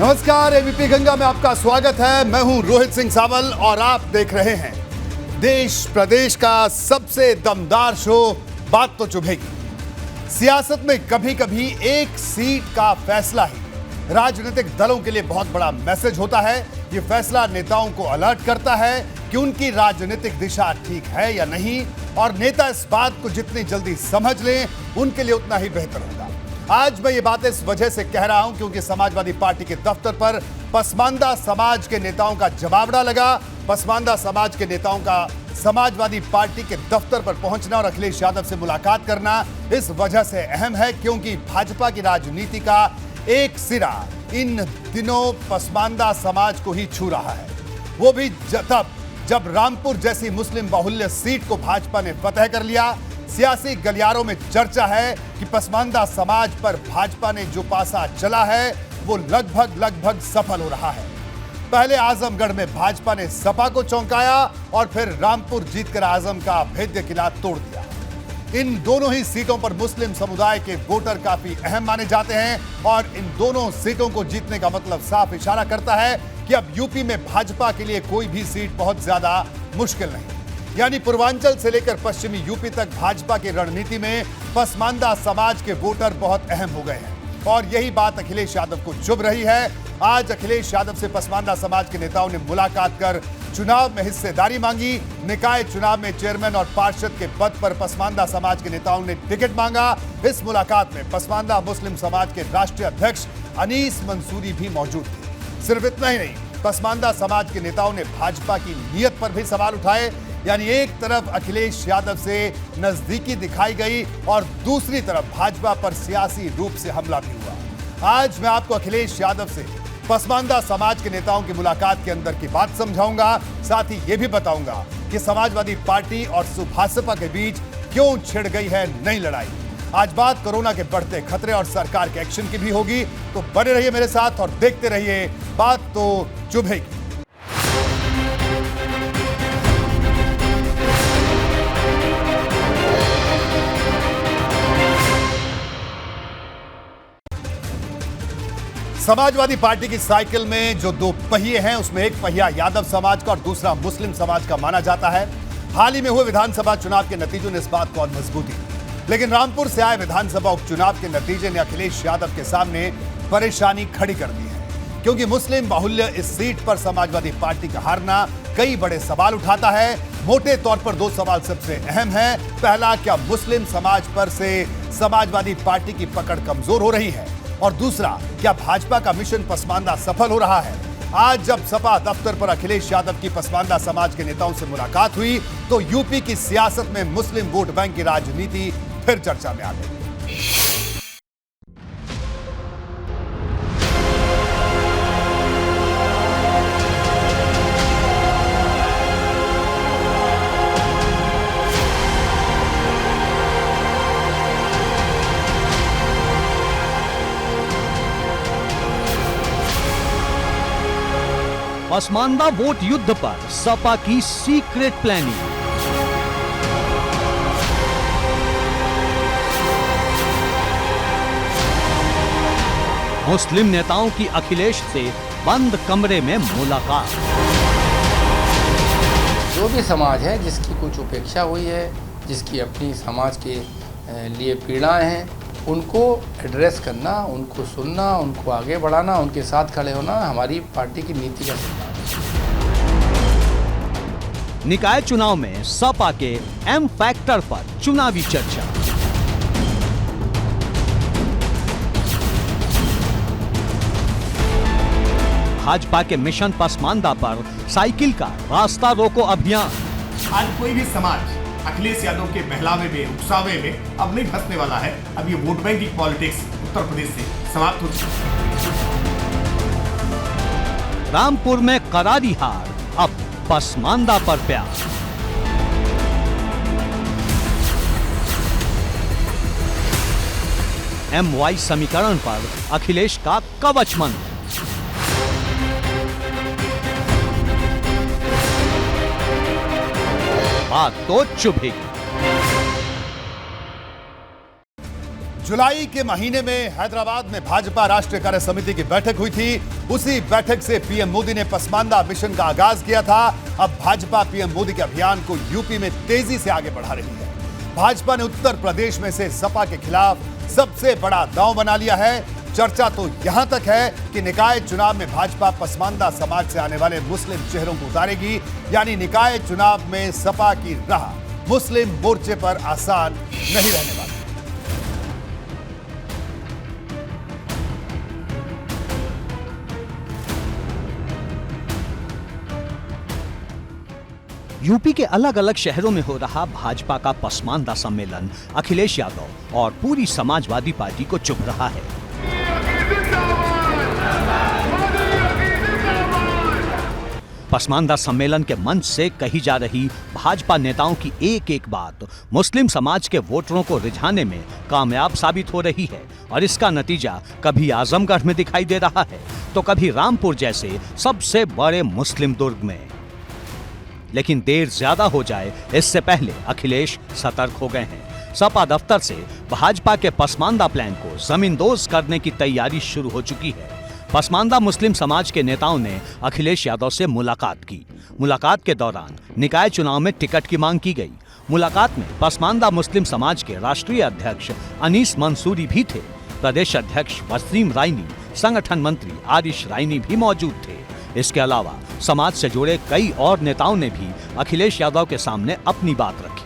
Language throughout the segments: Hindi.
नमस्कार, एबीपी गंगा में आपका स्वागत है। मैं हूं रोहित सिंह सावल और आप देख रहे हैं देश प्रदेश का सबसे दमदार शो बात तो चुभेगी। सियासत में कभी कभी एक सीट का फैसला ही राजनीतिक दलों के लिए बहुत बड़ा मैसेज होता है। ये फैसला नेताओं को अलर्ट करता है कि उनकी राजनीतिक दिशा ठीक है या नहीं, और नेता इस बात को जितनी जल्दी समझ लें उनके लिए उतना ही बेहतर होगा। आज मैं ये बात इस वजह से कह रहा हूं क्योंकि समाजवादी पार्टी के दफ्तर पर पसमानदा समाज के नेताओं का जवाबड़ा लगा। पसमानदा समाज के नेताओं का समाजवादी पार्टी के दफ्तर पर पहुंचना और अखिलेश यादव से मुलाकात करना इस वजह से अहम है क्योंकि भाजपा की राजनीति का एक सिरा इन दिनों पसमानदा समाज को ही छू रहा है। वो भी तब जब रामपुर जैसी मुस्लिम बाहुल्य सीट को भाजपा ने फतह कर लिया। सियासी गलियारों में चर्चा है कि पसमानदा समाज पर भाजपा ने जो पासा चला है वो लगभग सफल हो रहा है। पहले आजमगढ़ में भाजपा ने सपा को चौंकाया और फिर रामपुर जीतकर आजम का भेद्य किला तोड़ दिया। इन दोनों ही सीटों पर मुस्लिम समुदाय के वोटर काफी अहम माने जाते हैं और इन दोनों सीटों को जीतने का मतलब साफ इशारा करता है कि अब यूपी में भाजपा के लिए कोई भी सीट बहुत ज्यादा मुश्किल नहीं। यानी पूर्वांचल से लेकर पश्चिमी यूपी तक भाजपा की रणनीति में पसमानदा समाज के वोटर बहुत अहम हो गए हैं और यही बात अखिलेश यादव को चुभ रही है। आज अखिलेश यादव से पसमानदा समाज के नेताओं ने मुलाकात कर चुनाव में हिस्सेदारी मांगी। निकाय चुनाव में चेयरमैन और पार्षद के पद पर पसमानदा समाज के नेताओं ने टिकट मांगा। इस मुलाकात में पसमानदा मुस्लिम समाज के राष्ट्रीय अध्यक्ष अनीस मंसूरी भी मौजूद थे। सिर्फ इतना ही नहीं, पसमानदा समाज के नेताओं ने भाजपा की नीयत पर भी सवाल उठाए। यानी एक तरफ अखिलेश यादव से नजदीकी दिखाई गई और दूसरी तरफ भाजपा पर सियासी रूप से हमला भी हुआ। आज मैं आपको अखिलेश यादव से पसमानदा समाज के नेताओं की मुलाकात के अंदर की बात समझाऊंगा। साथ ही यह भी बताऊंगा कि समाजवादी पार्टी और सुभाषपा के बीच क्यों छिड़ गई है नई लड़ाई। आज बात कोरोना के बढ़ते खतरे और सरकार के एक्शन की भी होगी, तो बने रहिए मेरे साथ और देखते रहिए बात तो चुभेगी। समाजवादी पार्टी की साइकिल में जो दो पहिए हैं उसमें एक पहिया यादव समाज का और दूसरा मुस्लिम समाज का माना जाता है। हाल ही में हुए विधानसभा चुनाव के नतीजों ने इस बात को और मजबूती दी, लेकिन रामपुर से आए विधानसभा उपचुनाव के नतीजे ने अखिलेश यादव के सामने परेशानी खड़ी कर दी है क्योंकि मुस्लिम बाहुल्य इस सीट पर समाजवादी पार्टी का हारना कई बड़े सवाल उठाता है। मोटे तौर पर दो सवाल सबसे अहम है। पहला, क्या मुस्लिम समाज पर से समाजवादी पार्टी की पकड़ कमजोर हो रही है, और दूसरा, क्या भाजपा का मिशन पसमानदा सफल हो रहा है। आज जब सपा दफ्तर पर अखिलेश यादव की पसमानदा समाज के नेताओं से मुलाकात हुई तो यूपी की सियासत में मुस्लिम वोट बैंक की राजनीति फिर चर्चा में आ गई। पसमानदा वोट युद्ध पर सपा की सीक्रेट प्लानिंग। मुस्लिम नेताओं की अखिलेश से बंद कमरे में मुलाकात। जो भी समाज है जिसकी कुछ उपेक्षा हुई है, जिसकी अपनी समाज के लिए पीड़ाएं हैं, उनको एड्रेस करना, उनको सुनना, उनको आगे बढ़ाना, उनके साथ खड़े होना हमारी पार्टी की नीति का सिद्धांत है। निकाय चुनाव में सपा के एम फैक्टर पर चुनावी चर्चा। भाजपा के मिशन पसमानदा पर साइकिल का रास्ता रोको अभियान। आज कोई भी समाज अखिलेश यादव के बहलावे में, उकसावे में अब नहीं फंसने वाला है। अब ये वोट बैंक की पॉलिटिक्स उत्तर प्रदेश से समाप्त हो चुकी है। रामपुर में करारी हार, अब पसमानदा पर प्यार। MY समीकरण पर अखिलेश का कवच मंत्र। बात तो चुभेगी। जुलाई के महीने में हैदराबाद में भाजपा राष्ट्रीय कार्य समिति की बैठक हुई थी उसी बैठक से पीएम मोदी ने पसमानदा मिशन का आगाज किया था। अब भाजपा पीएम मोदी के अभियान को यूपी में तेजी से आगे बढ़ा रही है। भाजपा ने उत्तर प्रदेश में से सपा के खिलाफ सबसे बड़ा दांव बना लिया है। चर्चा तो यहां तक है कि निकाय चुनाव में भाजपा पसमानदा समाज से आने वाले मुस्लिम चेहरों को उतारेगी, यानी निकाय चुनाव में सपा की राह मुस्लिम मोर्चे पर आसान नहीं रहने वाली। यूपी के अलग अलग शहरों में हो रहा भाजपा का पसमानदा सम्मेलन अखिलेश यादव और पूरी समाजवादी पार्टी को चुभ रहा है। पसमानदा सम्मेलन के मंच से कही जा रही भाजपा नेताओं की एक एक बात मुस्लिम समाज के वोटरों को रिझाने में कामयाब साबित हो रही है और इसका नतीजा कभी आजमगढ़ में दिखाई दे रहा है तो कभी रामपुर जैसे सबसे बड़े मुस्लिम दुर्ग में। लेकिन देर ज्यादा हो जाए इससे पहले अखिलेश सतर्क हो गए हैं। सपा दफ्तर से भाजपा के पसमानदा प्लान को जमींदोज करने की तैयारी शुरू हो चुकी है। पसमानदा मुस्लिम समाज के नेताओं ने अखिलेश यादव से मुलाकात की। मुलाकात के दौरान निकाय चुनाव में टिकट की मांग की गई। मुलाकात में पसमानदा मुस्लिम समाज के राष्ट्रीय अध्यक्ष अनीस मंसूरी भी थे। प्रदेश अध्यक्ष वसीम रायनी, संगठन मंत्री आरिश रायनी भी मौजूद थे। इसके अलावा समाज से जुड़े कई और नेताओं ने भी अखिलेश यादव के सामने अपनी बात रखी।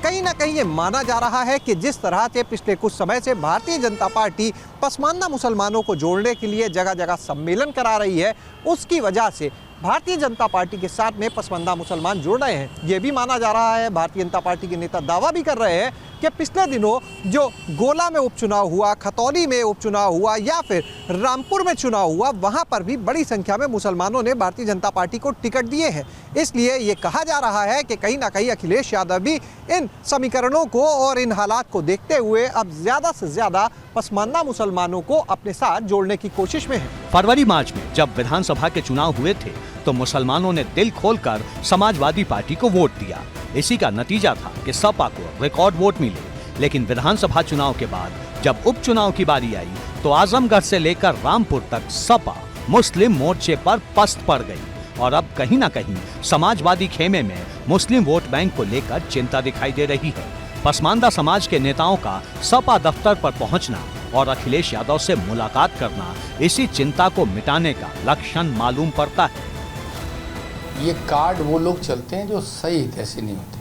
कहीं ना कहीं ये माना जा रहा है कि जिस तरह से पिछले कुछ समय से भारतीय जनता पार्टी पसमानदा मुसलमानों को जोड़ने के लिए जगह जगह सम्मेलन करा रही है, उसकी वजह से भारतीय जनता पार्टी के साथ में पसमानदा मुसलमान जुड़ रहे हैं। ये भी माना जा रहा है, भारतीय जनता पार्टी के नेता दावा भी कर रहे हैं कि पिछले दिनों जो गोला में उपचुनाव हुआ, खतौली में उपचुनाव हुआ या फिर रामपुर में चुनाव हुआ, वहां पर भी बड़ी संख्या में मुसलमानों ने भारतीय जनता पार्टी को टिकट दिए हैं। इसलिए ये कहा जा रहा है कि कहीं ना कहीं अखिलेश यादव भी इन समीकरणों को और इन हालात को देखते हुए अब ज्यादा से ज्यादा पसमानदा मुसलमानों को अपने साथ जोड़ने की कोशिश में है। फरवरी मार्च में जब विधानसभा के चुनाव हुए थे तो मुसलमानों ने दिल खोलकर समाजवादी पार्टी को वोट दिया। इसी का नतीजा था कि सपा को रिकॉर्ड वोट मिले। लेकिन विधानसभा चुनाव के बाद जब उपचुनाव की बारी आई तो आजमगढ़ से लेकर रामपुर तक सपा मुस्लिम मोर्चे पर पस्त पड़ गई और अब कहीं ना कहीं समाजवादी खेमे में मुस्लिम वोट बैंक को लेकर चिंता दिखाई दे रही है। पसमानदा समाज के नेताओं का सपा दफ्तर पर पहुंचना और अखिलेश यादव से मुलाकात करना इसी चिंता को मिटाने का लक्षण मालूम पड़ता है। ये कार्ड वो लोग चलते हैं जो सही हित से नहीं होते।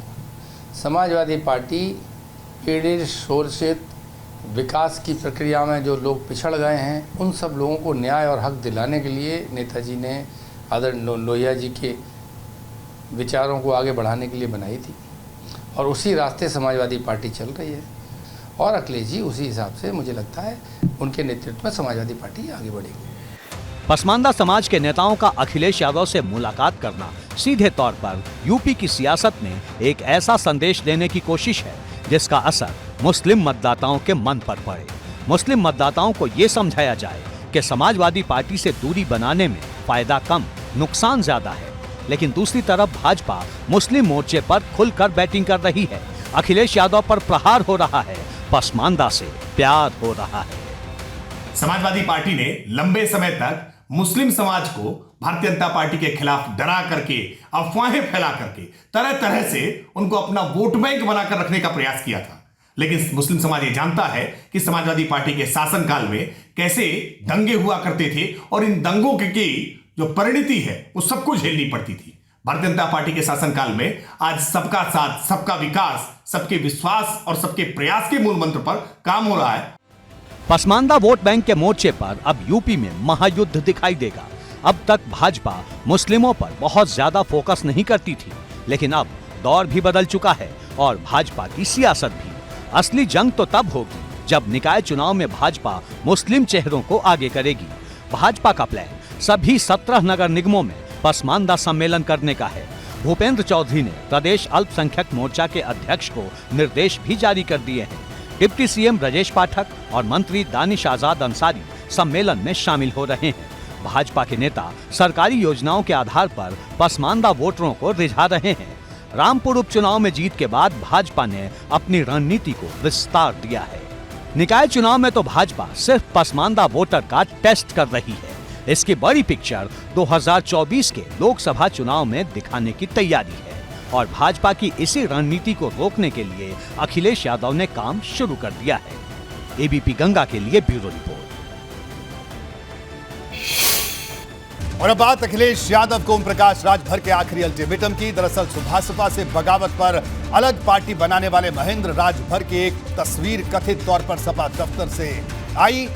समाजवादी पार्टी पीड़ित शोषित विकास की प्रक्रिया में जो लोग पिछड़ गए हैं, उन सब लोगों को न्याय और हक दिलाने के लिए नेताजी ने आदरणीय लोहिया जी के विचारों को आगे बढ़ाने के लिए बनाई थी और उसी रास्ते समाजवादी पार्टी चल रही है और अखिलेश जी उसी हिसाब से मुझे लगता है उनके नेतृत्व में समाजवादी पार्टी आगे बढ़ेगी। पसमानदा समाज के नेताओं का अखिलेश यादव से मुलाकात करना सीधे तौर पर यूपी की सियासत में एक ऐसा संदेश देने की कोशिश है जिसका असर मुस्लिम मतदाताओं के मन पर पड़े। मुस्लिम मतदाताओं को ये समझाया जाए कि समाजवादी पार्टी से दूरी बनाने में फायदा कम, नुकसान ज्यादा है। लेकिन दूसरी तरफ भाजपा मुस्लिम मोर्चे पर खुलकर बैटिंग कर रही है। अखिलेश यादव पर प्रहार हो रहा है, पसमानदा से प्यार हो रहा है। समाजवादी पार्टी ने लंबे समय तक मुस्लिम समाज को भारतीय जनता पार्टी के खिलाफ डरा करके, अफवाहें फैला करके, तरह तरह से उनको अपना वोट बैंक बनाकर रखने का प्रयास किया था। लेकिन मुस्लिम समाज ये जानता है कि समाजवादी पार्टी के शासनकाल में कैसे दंगे हुआ करते थे और इन दंगों की जो परिणति है वो सबको झेलनी पड़ती थी। भारतीय जनता पार्टी के शासनकाल में आज सबका साथ, सबका विकास, सबके विश्वास और सबके प्रयास के मूल मंत्र पर काम हो रहा है। पसमानदा वोट बैंक के मोर्चे पर अब यूपी में महायुद्ध दिखाई देगा। अब तक भाजपा मुस्लिमों पर बहुत ज्यादा फोकस नहीं करती थी, लेकिन अब दौर भी बदल चुका है और भाजपा की सियासत भी। असली जंग तो तब होगी जब निकाय चुनाव में भाजपा मुस्लिम चेहरों को आगे करेगी। भाजपा का प्लान सभी 17 नगर निगमों में पसमानदा सम्मेलन करने का है। भूपेंद्र चौधरी ने प्रदेश अल्पसंख्यक मोर्चा के अध्यक्ष को निर्देश भी जारी कर दिए हैं। डिप्टी सीएम ब्रजेश पाठक और मंत्री दानिश आजाद अंसारी सम्मेलन में शामिल हो रहे हैं। भाजपा के नेता सरकारी योजनाओं के आधार पर पसमानदा वोटरों को रिझा रहे हैं। रामपुर उपचुनाव में जीत के बाद भाजपा ने अपनी रणनीति को विस्तार दिया है। निकाय चुनाव में तो भाजपा सिर्फ पसमानदा वोटर का टेस्ट कर रही है। इसकी बड़ी पिक्चर 2024 के लोकसभा चुनाव में दिखाने की तैयारी है और भाजपा की इसी रणनीति को रोकने के लिए अखिलेश यादव ने काम शुरू कर दिया है। एबीपी गंगा के लिए ब्यूरो रिपोर्ट। और अब बात अखिलेश यादव को ओम प्रकाश राजभर के आखिरी अल्टीमेटम की। दरअसल सुभाषपा से बगावत पर अलग पार्टी बनाने वाले महेंद्र राजभर की एक तस्वीर कथित तौर पर सपा दफ्तर से आई।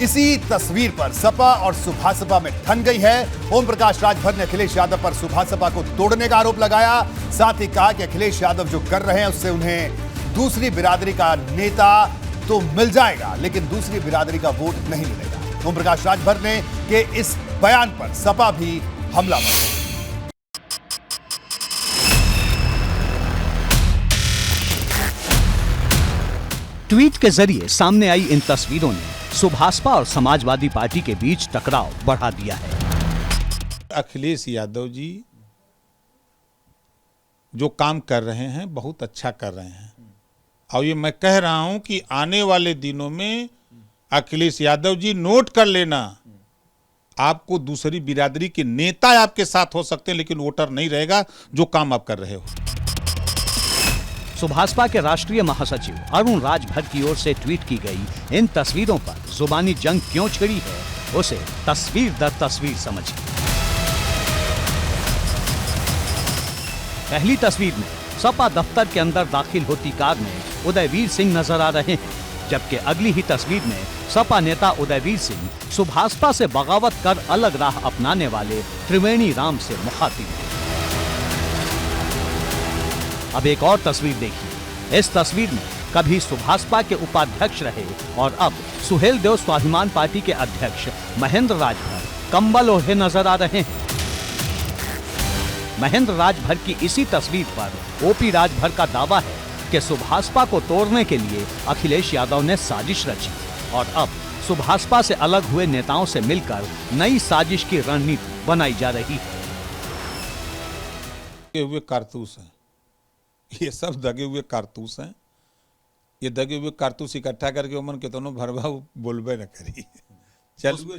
इसी तस्वीर पर सपा और सुभाषपा में ठन गई है। ओम प्रकाश राजभर ने अखिलेश यादव पर सुभाषपा को तोड़ने का आरोप लगाया। साथ ही कहा कि अखिलेश यादव जो कर रहे हैं उससे उन्हें दूसरी बिरादरी का नेता तो मिल जाएगा, लेकिन दूसरी बिरादरी का वोट नहीं मिलेगा। ओम प्रकाश राजभर ने के इस बयान पर सपा भी हमलावर। ट्वीट के जरिए सामने आई इन तस्वीरों ने सुभाषपा और समाजवादी पार्टी के बीच टकराव बढ़ा दिया है। अखिलेश यादव जी जो काम कर रहे हैं बहुत अच्छा कर रहे हैं और ये मैं कह रहा हूं कि आने वाले दिनों में अखिलेश यादव जी नोट कर लेना, आपको दूसरी बिरादरी के नेता आपके साथ हो सकते हैं लेकिन वोटर नहीं रहेगा जो काम आप कर रहे हो। सुभाषपा के राष्ट्रीय महासचिव अरुण राजभर की ओर से ट्वीट की गई इन तस्वीरों पर जुबानी जंग क्यों छिड़ी है, उसे तस्वीर दर तस्वीर समझिए। पहली तस्वीर में सपा दफ्तर के अंदर दाखिल होती कार में उदयवीर सिंह नजर आ रहे हैं, जबकि अगली ही तस्वीर में सपा नेता उदयवीर सिंह सुभाषपा से बगावत कर अलग राह अपनाने वाले त्रिवेणी राम से मुखातिब हैं। अब एक और तस्वीर देखिए। इस तस्वीर में कभी सुभाषपा के उपाध्यक्ष रहे और अब सुहेलदेव स्वाभिमान पार्टी के अध्यक्ष महेंद्र राजभर कंबल ओढ़े नजर आ रहे हैं। महेंद्र राजभर की इसी तस्वीर पर ओपी राजभर का दावा है कि सुभाषपा को तोड़ने के लिए अखिलेश यादव ने साजिश रची और अब सुभाषपा से अलग हुए नेताओं से मिलकर नई साजिश की रणनीति बनाई जा रही है। दगे हुए कारतूस हैं, ये सब दगे हुए कारतूस हैं। ये दगे हुए कारतूस इकट्ठा करके उमन के दोनों भरवा बोलबे न करी,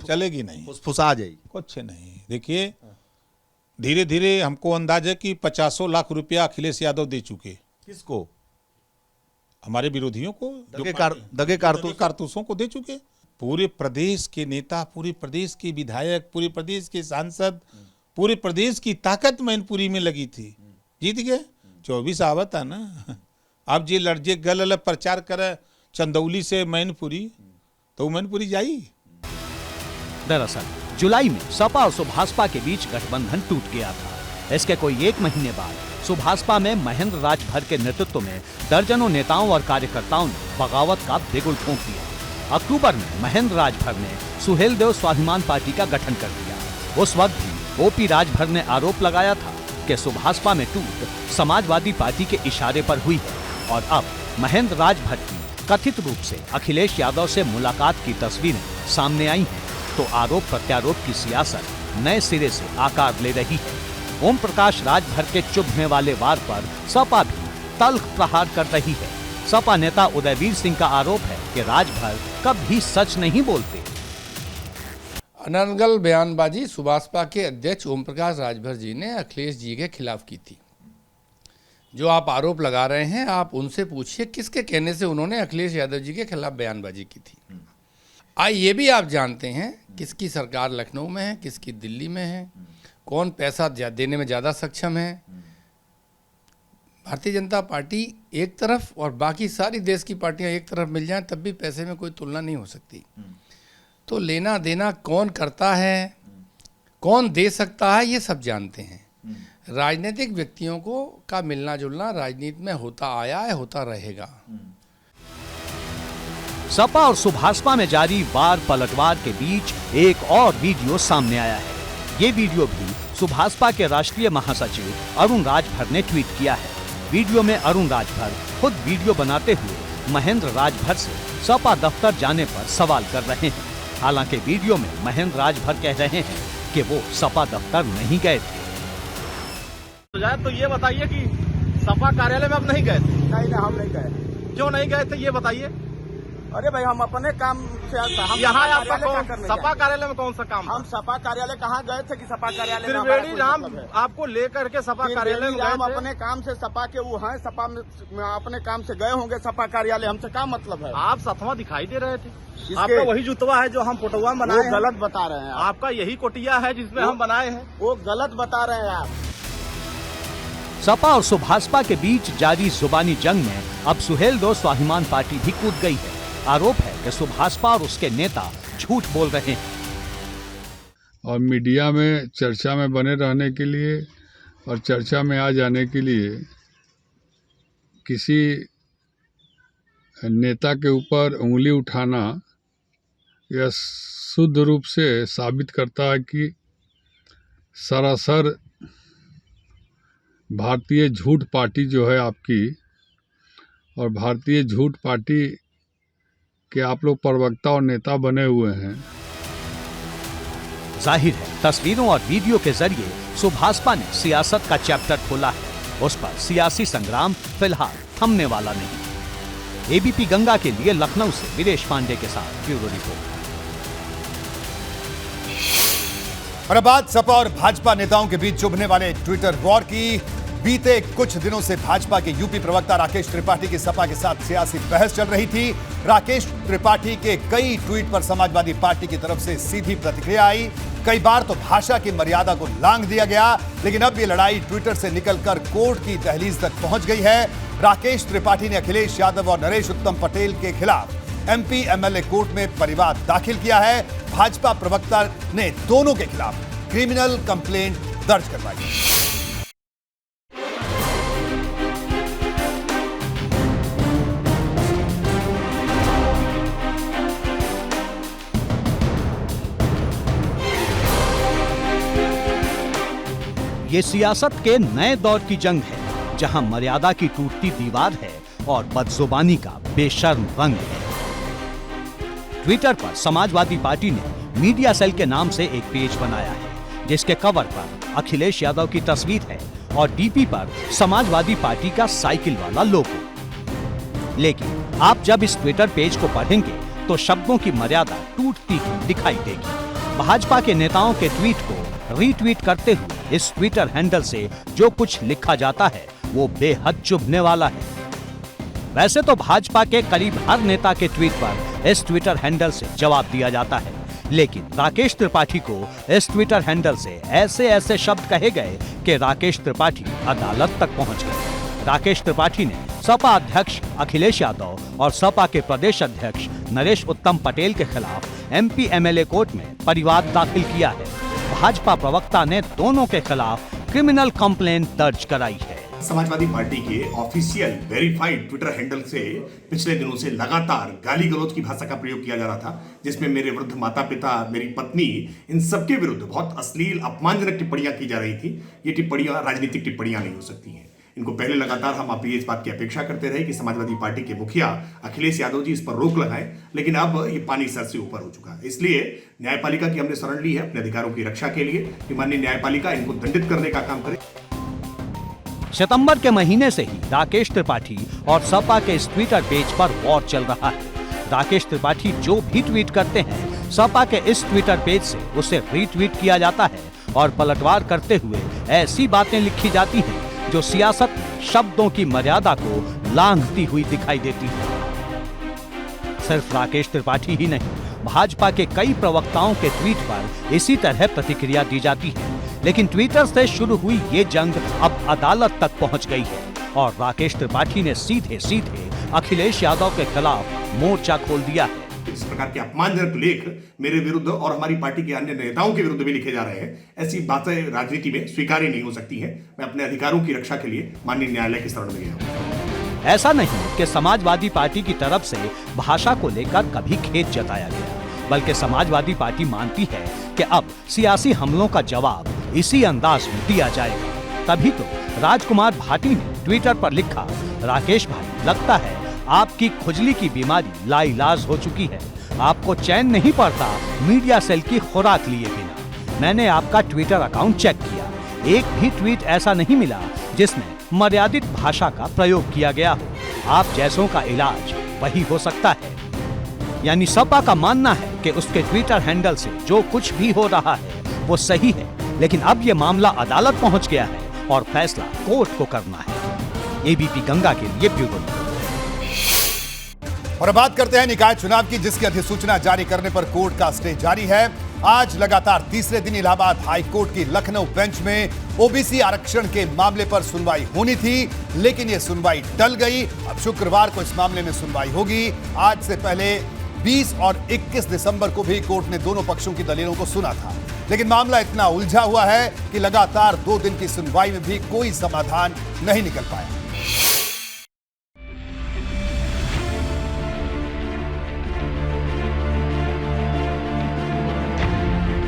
चलेगी नहीं, फुसफुसा जाएगी, कुछ नहीं। देखिए धीरे धीरे हमको अंदाज है कि 50 लाख रुपया अखिलेश यादव दे चुके। किसको? हमारे विरोधियों को, दगे कारतूसों को दे चुके। पूरे प्रदेश के नेता, पूरे प्रदेश के विधायक, पूरे प्रदेश के सांसद, पूरे प्रदेश की ताकत मैनपुरी में लगी थी, जीत गए। 24 आवत है ना। अब जे लड़जे गल प्रचार करे चंदौली से मैनपुरी, तो मैनपुरी जाई। दरअसल जुलाई में सपा और सुभाषपा के बीच गठबंधन टूट गया था। इसके कोई एक महीने बाद सुभाषपा में महेंद्र राजभर के नेतृत्व में दर्जनों नेताओं और कार्यकर्ताओं ने बगावत का बिगुल फूंक दिया। अक्टूबर में महेंद्र राजभर ने सुहेलदेव स्वाभिमान पार्टी का गठन कर दिया। उस वक्त भी ओपी राजभर ने आरोप लगाया था कि सुभाषपा में टूट समाजवादी पार्टी के इशारे पर हुई है और अब महेंद्र राजभर की कथित रूप से अखिलेश यादव से मुलाकात की तस्वीरें सामने आई हैं, तो आरोप प्रत्यारोप की सियासत नए सिरे से आकार ले रही है। ओम प्रकाश राजभर के चुभने वाले वार पर सपा भी तल्ख प्रहार कर रही है। सपा नेता उदयवीर सिंह का आरोप है कि राजभर कभी सच नहीं बोलते। अनर्गल बयानबाजी सुभाषपा के अध्यक्ष ओम प्रकाश राजभर जी ने अखिलेश जी के खिलाफ की थी। जो आप आरोप लगा रहे हैं, आप उनसे पूछिए किसके कहने से उन्होंने अखिलेश यादव जी के खिलाफ बयानबाजी की थी। ये भी आप जानते हैं किसकी सरकार लखनऊ में है, किसकी दिल्ली में है, कौन पैसा देने में ज़्यादा सक्षम है। भारतीय जनता पार्टी एक तरफ और बाकी सारी देश की पार्टियां एक तरफ मिल जाएं तब भी पैसे में कोई तुलना नहीं हो सकती। तो लेना देना कौन करता है, कौन दे सकता है, ये सब जानते हैं। राजनीतिक व्यक्तियों को का मिलना जुलना राजनीति में होता आया है, होता रहेगा। सपा और सुभाषपा में जारी वार पलटवार के बीच एक और वीडियो सामने आया है। ये वीडियो भी सुभाषपा के राष्ट्रीय महासचिव अरुण राजभर ने ट्वीट किया है। वीडियो में अरुण राजभर खुद वीडियो बनाते हुए महेंद्र राजभर से सपा दफ्तर जाने पर सवाल कर रहे हैं। हालांकि वीडियो में महेंद्र राजभर कह रहे हैं कि वो सपा दफ्तर नहीं गए थे। तो ये बताइए कि सपा कार्यालय में आप नहीं गए थे? नहीं, हम नहीं गए। क्यों नहीं गए थे ये बताइए। अरे भाई हम अपने काम से हम यहाँ सपा आपका कार्यालय कौन क्या करने सपा गए? कार्यालय में कौन सा काम हम सपा कार्यालय कहाँ गए थे कि सपा कार्यालय में त्रिवेणी हमारा राम कोई मतलब है? आपको लेकर के सपा कार्यालय में राम गए थे? अपने काम से सपा के वो हैं, सपा में अपने काम से गए होंगे सपा कार्यालय, हमसे क्या मतलब है? आप सतवा दिखाई दे रहे थे। किसके? आपका वही जुतवा है जो हम फोटोवा में वो बनाए हैं। गलत बता रहे हैं आप। आपका यही कोटिया है जिसमें हम बनाए हैं। वो गलत बता रहे हैं आप। सपा और सुभाषपा के बीच जारी जुबानी जंग में अब सुहेलदेव स्वाभिमान पार्टी भी कूद गई है। आरोप है कि सुभाषपा और उसके नेता झूठ बोल रहे हैं और मीडिया में चर्चा में बने रहने के लिए और चर्चा में आ जाने के लिए किसी नेता के ऊपर उंगली उठाना यह शुद्ध रूप से साबित करता है कि सरासर भारतीय झूठ पार्टी जो है आपकी, और भारतीय झूठ पार्टी के आप लोग प्रवक्ता और नेता बने हुए हैं। जाहिर है तस्वीरों और वीडियो के जरिए सुभाषपा ने सियासत का चैप्टर खोला है। उस पर सियासी संग्राम फिलहाल थमने वाला नहीं। एबीपी गंगा के लिए लखनऊ से वीरेश पांडे के साथ ब्यूरो रिपोर्ट। और अब बात सपा और भाजपा नेताओं के बीच चुभने वाले ट्विटर वॉर की। बीते कुछ दिनों से भाजपा के यूपी प्रवक्ता राकेश त्रिपाठी की सपा के साथ सियासी बहस चल रही थी। राकेश त्रिपाठी के कई ट्वीट पर समाजवादी पार्टी की तरफ से सीधी प्रतिक्रिया आई। कई बार तो भाषा की मर्यादा को लांघ दिया गया, लेकिन अब ये लड़ाई ट्विटर से निकलकर कोर्ट की दहलीज तक पहुंच गई है। राकेश त्रिपाठी ने अखिलेश यादव और नरेश उत्तम पटेल के खिलाफ एमपी एमएलए कोर्ट में परिवाद दाखिल किया है। भाजपा प्रवक्ता ने दोनों के खिलाफ क्रिमिनल कंप्लेंट दर्ज करवाई। ये सियासत के नए दौर की जंग है, जहां मर्यादा की टूटती दीवार है और बदजुबानी का बेशर्म रंग है। ट्विटर पर समाजवादी पार्टी ने मीडिया सेल के नाम से एक पेज बनाया है, जिसके कवर पर अखिलेश यादव की तस्वीर है और डीपी पर समाजवादी पार्टी का साइकिल वाला लोगो। लेकिन आप जब इस ट्विटर पेज को पढ़ेंगे तो शब्दों की मर्यादा टूटती हुई दिखाई देगी। भाजपा के नेताओं के ट्वीट को रीट्वीट करते हुए इस ट्विटर हैंडल से जो कुछ लिखा जाता है वो बेहद चुभने वाला है। वैसे तो भाजपा के करीब हर नेता के ट्वीट पर इस ट्विटर हैंडल से जवाब दिया जाता है, लेकिन राकेश त्रिपाठी को इस ट्विटर हैंडल से ऐसे ऐसे शब्द कहे गए कि राकेश त्रिपाठी अदालत तक पहुंच गए। राकेश त्रिपाठी ने सपा अध्यक्ष अखिलेश यादव और सपा के प्रदेश अध्यक्ष नरेश उत्तम पटेल के खिलाफ एमपी एमएलए कोर्ट में परिवाद दाखिल किया है। भाजपा प्रवक्ता ने दोनों के खिलाफ क्रिमिनल कंप्लेंट दर्ज कराई है। समाजवादी पार्टी के ऑफिशियल वेरीफाइड ट्विटर हैंडल से पिछले दिनों से लगातार गाली गलौज की भाषा का प्रयोग किया जा रहा था, जिसमें मेरे वृद्ध माता पिता, मेरी पत्नी, इन सबके विरुद्ध बहुत अश्लील अपमानजनक टिप्पणियां की जा रही थी। ये टिप्पणियां राजनीतिक टिप्पणियां नहीं हो सकती हैं। इनको पहले लगातार हम आप इस बात की अपेक्षा करते रहे कि समाजवादी पार्टी के मुखिया अखिलेश यादव जी इस पर रोक लगाएं, लेकिन अब ये पानी सर से ऊपर हो चुका है। इसलिए न्यायपालिका की हमने शरण ली है अपने अधिकारों की रक्षा के लिए कि माननीय न्यायपालिका इनको दंडित करने का काम करे। सितंबर के महीने से ही राकेश त्रिपाठी और सपा के इस ट्विटर पेज पर वॉर चल रहा है। राकेश त्रिपाठी जो भी ट्वीट करते हैं, सपा के इस ट्विटर पेज से उसे रीट्वीट किया जाता है और पलटवार करते हुए ऐसी बातें लिखी जाती हैं जो सियासत में शब्दों की मर्यादा को लांघती हुई दिखाई देती है। सिर्फ राकेश त्रिपाठी ही नहीं, भाजपा के कई प्रवक्ताओं के ट्वीट पर इसी तरह प्रतिक्रिया दी जाती है। लेकिन ट्विटर से शुरू हुई ये जंग अब अदालत तक पहुंच गई है और राकेश त्रिपाठी ने सीधे सीधे अखिलेश यादव के खिलाफ मोर्चा खोल दिया है। इस प्रकार के अपमानजनक लेख मेरे विरुद्ध और हमारी पार्टी के अन्य नेताओं के विरुद्ध भी लिखे जा रहे हैं। ऐसी बातें राजनीति में स्वीकार्य नहीं हो सकती हैं। मैं अपने अधिकारों की रक्षा के लिए माननीय न्यायालय की शरण में गया हूं। ऐसा नहीं कि समाजवादी पार्टी की तरफ से भाषा को लेकर कभी खेद जताया गया, बल्कि समाजवादी पार्टी मानती है कि अब सियासी हमलों का जवाब इसी अंदाज में दिया जाएगा। तभी तो राजकुमार भाटी ने ट्विटर पर लिखा, राकेश भाई, लगता है आपकी खुजली की बीमारी लाइलाज हो चुकी है। आपको चैन नहीं पड़ता मीडिया सेल की खुराक लिए बिना। मैंने आपका ट्विटर अकाउंट चेक किया, एक भी ट्वीट ऐसा नहीं मिला जिसमें मर्यादित भाषा का प्रयोग किया गया हो। आप जैसों का इलाज वही हो सकता है। यानी सपा का मानना है कि उसके ट्विटर हैंडल से जो कुछ भी हो रहा है वो सही है, लेकिन अब ये मामला अदालत पहुंच गया है और फैसला कोर्ट को करना है। एबीपी गंगा के लिए ब्यूरो रिपोर्ट। और अब बात करते हैं निकाय चुनाव की, जिसकी अधिसूचना जारी करने पर कोर्ट का स्टे जारी है। आज लगातार तीसरे दिन इलाहाबाद हाई कोर्ट की लखनऊ बेंच में ओबीसी आरक्षण के मामले पर सुनवाई होनी थी, लेकिन यह सुनवाई टल गई। अब शुक्रवार को इस मामले में सुनवाई होगी। आज से पहले 20 और 21 दिसंबर को भी कोर्ट ने दोनों पक्षों की दलीलों को सुना था, लेकिन मामला इतना उलझा हुआ है कि लगातार 2 दिन की सुनवाई में भी कोई समाधान नहीं निकल पाया।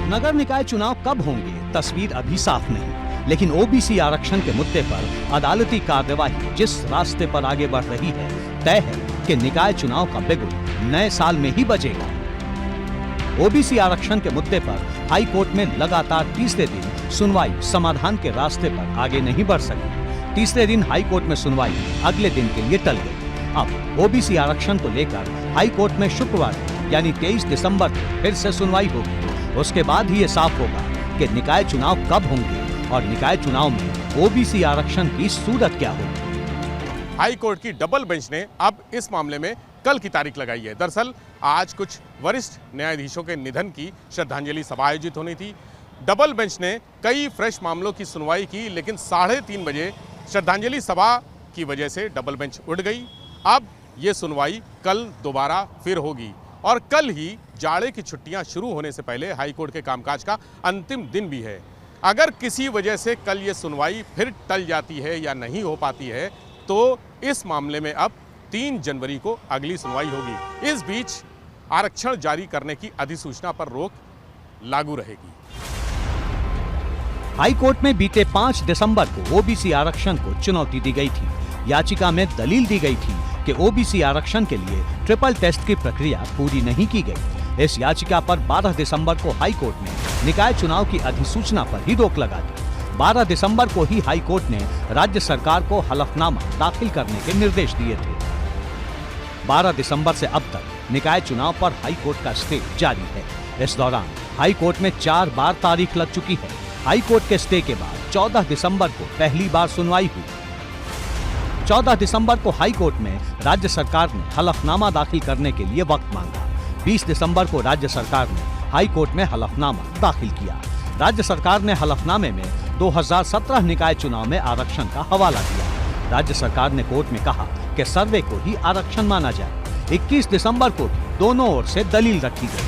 नगर निकाय चुनाव कब होंगे, तस्वीर अभी साफ नहीं, लेकिन ओबीसी आरक्षण के मुद्दे पर अदालती कार्यवाही जिस रास्ते पर आगे बढ़ रही है, तय है कि निकाय चुनाव का बिगुल नए साल में ही बजेगा। ओबीसी आरक्षण के मुद्दे पर हाई कोर्ट में लगातार तीसरे दिन सुनवाई समाधान के रास्ते पर आगे नहीं बढ़ सकी। तीसरे दिन हाई कोर्ट में सुनवाई अगले दिन के लिए टल गई। अब ओबीसी आरक्षण को लेकर हाई कोर्ट में शुक्रवार यानी 23 दिसंबर को फिर से सुनवाई होगी। उसके बाद ही ये साफ होगा कि निकाय चुनाव कब होंगे और निकाय चुनाव में ओबीसी आरक्षण की सूरत क्या होगी। हाई कोर्ट की डबल बेंच ने अब इस मामले में कल की तारीख लगाई है। दरअसल आज कुछ वरिष्ठ न्यायाधीशों के निधन की श्रद्धांजलि सभा आयोजित होनी थी। डबल बेंच ने कई फ्रेश मामलों की सुनवाई की, लेकिन 3:30 बजे श्रद्धांजलि सभा की वजह से डबल बेंच उठ गई। अब ये सुनवाई कल दोबारा फिर होगी और कल ही जाड़े की छुट्टियां शुरू होने से पहले हाईकोर्ट के कामकाज का अंतिम दिन भी है। अगर किसी वजह से कल ये सुनवाई फिर टल जाती है या नहीं हो पाती है, तो इस मामले में अब 3 जनवरी को अगली सुनवाई होगी। इस बीच आरक्षण जारी करने की अधिसूचना पर रोक लागू रहेगी। हाई कोर्ट में बीते 5 दिसंबर को ओबीसी आरक्षण को चुनौती दी गई थी। याचिका में दलील दी गई थी कि ओबीसी आरक्षण के लिए ट्रिपल टेस्ट की प्रक्रिया पूरी नहीं की गई। इस याचिका पर 12 दिसंबर को हाई कोर्ट ने निकाय चुनाव की अधिसूचना पर ही रोक लगा दी। 12 दिसंबर को ही हाई कोर्ट ने राज्य सरकार को हलफनामा दाखिल करने के निर्देश दिए थे। 12 दिसंबर से अब तक निकाय चुनाव पर हाई कोर्ट का स्टे जारी है। इस दौरान हाई कोर्ट में 4 बार तारीख लग चुकी है। हाई कोर्ट के स्टे के बाद 14 दिसंबर को पहली बार सुनवाई हुई। 14 दिसंबर को हाई कोर्ट में राज्य सरकार ने हलफनामा दाखिल करने के लिए वक्त मांगा। 20 दिसंबर को राज्य सरकार ने हाई कोर्ट में हलफनामा दाखिल किया। राज्य सरकार ने हलफनामे में 2017 निकाय चुनाव में आरक्षण का हवाला दिया। राज्य सरकार ने कोर्ट में कहा कि सर्वे को ही आरक्षण माना जाए। 21 दिसंबर को दोनों ओर से दलील रखी गई।